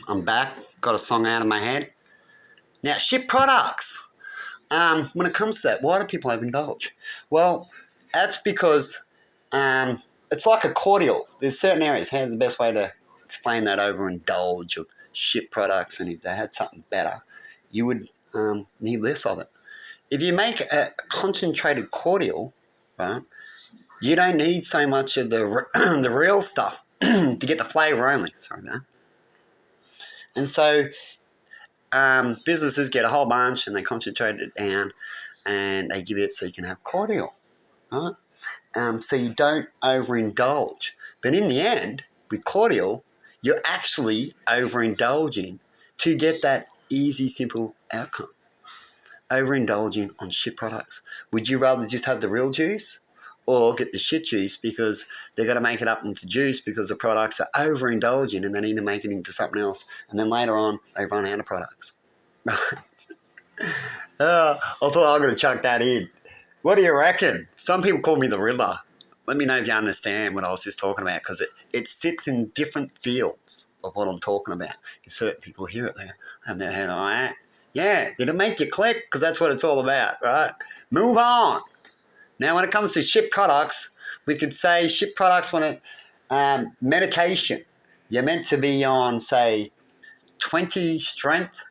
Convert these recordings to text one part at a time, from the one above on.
I'm back. Got a song out of my head. Now, shit products. When it comes to that, why do people overindulge? Well, that's because it's like a cordial. There's certain areas. How's the best way to explain that overindulge of shit products? And if they had something better, you would need less of it. If you make a concentrated cordial, right, you don't need so much of the the real stuff to get the flavour only. Sorry, man. And so businesses get a whole bunch and they concentrate it down and they give it so you can have cordial, right? So you don't overindulge. But in the end, with cordial, you're actually overindulging to get that easy, simple outcome. Overindulging on shit products. Would you rather just have the real juice or get the shit juice because they're going to make it up into juice because the products are overindulging and they need to make it into something else. And then later on, they run out of products. I thought I was going to chuck that in. What do you reckon? Some people call me the Riddler. Let me know if you understand what I was just talking about because it sits in different fields of what I'm talking about. Certain people hear it there. Have their head on that. Yeah, did it make you click? Because that's what it's all about, right? Move on. Now, when it comes to shit products, we could say shit products when medication. You're meant to be on, say, 20 strength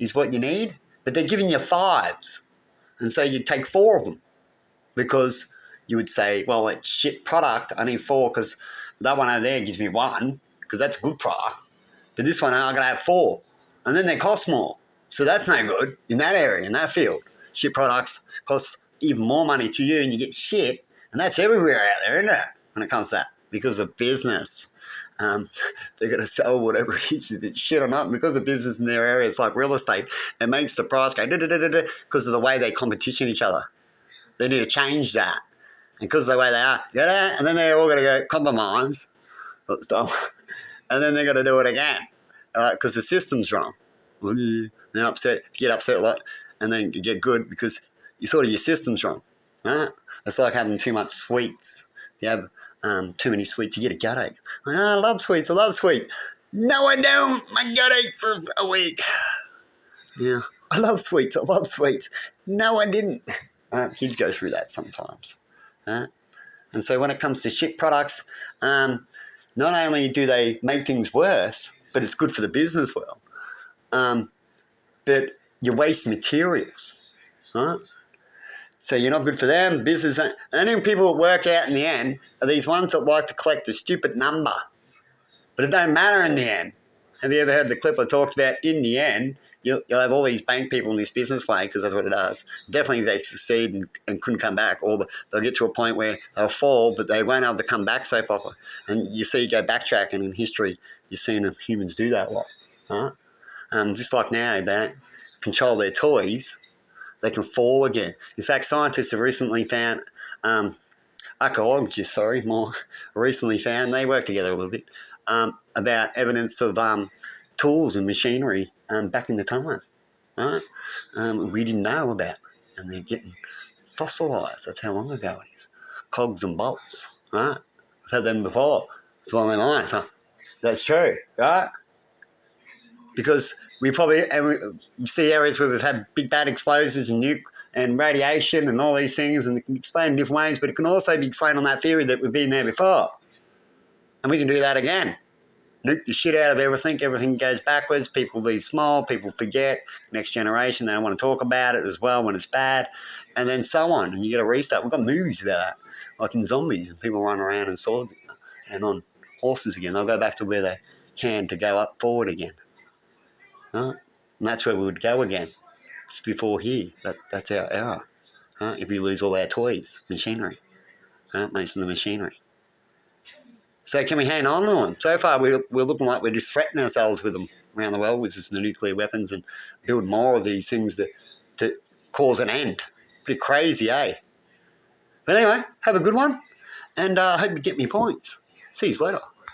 is what you need, but they're giving you 5s. And so you take 4 of them because you would say, well, it's shit product. I need 4 because that one over there gives me 1 because that's a good product. But this one, I'm going to have 4. And then they cost more. So that's no good in that area, in that field. Shit products cost even more money to you and you get shit. And that's everywhere out there, isn't it, when it comes to that? Because of business. They're going to sell whatever it is, if it's shit or not. Because of business in their area, it's like real estate. It makes the price go because of the way they competition each other. They need to change that. And because of the way they are, and then they're all going to go compromise. And then they're going to do it again. Because the system's wrong. They're upset, you get upset a lot, and then you get good because your system's wrong. Right? It's like having too much sweets. If you have too many sweets, you get a gut ache. I love sweets. No, I don't. My gut ache for a week. Yeah, I love sweets. No, I didn't. Kids go through that sometimes. And so when it comes to shit products, not only do they make things worse, but it's good for the business world. But you waste materials, right? So you're not good for them, business. And then people that work out in the end are these ones that like to collect a stupid number. But it don't matter in the end. Have you ever heard the clip I talked about? In the end, you'll have all these bank people in this business way because that's what it does. Definitely they succeed and couldn't come back. Or they'll get to a point where they'll fall, but they won't be able to come back so proper. And you see, you go backtracking in history, you're seeing humans do that a lot, right? Just like now, they control their toys, they can fall again. In fact, scientists have recently found, archaeologists, more recently found, they work together a little bit, about evidence of tools and machinery back in the time, right? We didn't know about, and they're getting fossilised. That's how long ago it is. Cogs and bolts, right? I've had them before. It's one of them lines, huh? That's true, right? Because we see areas where we've had big bad explosions and nuke and radiation and all these things, and it can be explained in different ways, but it can also be explained on that theory that we've been there before. And we can do that again. Nuke the shit out of everything goes backwards, people leave small, people forget, next generation, they don't want to talk about it as well when it's bad, and then so on, and you get a restart. We've got movies about that, like in Zombies, and people run around and swords and on horses again. They'll go back to where they can to go up forward again. Right? And that's where we would go again. It's before here. That's our era. Right? If we lose all our toys, machinery. Right? Most of the machinery. So can we hang on to them? So far we're looking like we're just threatening ourselves with them around the world, which is the nuclear weapons, and build more of these things to cause an end. Pretty crazy, eh? But anyway, have a good one, and I hope you get me points. See you later.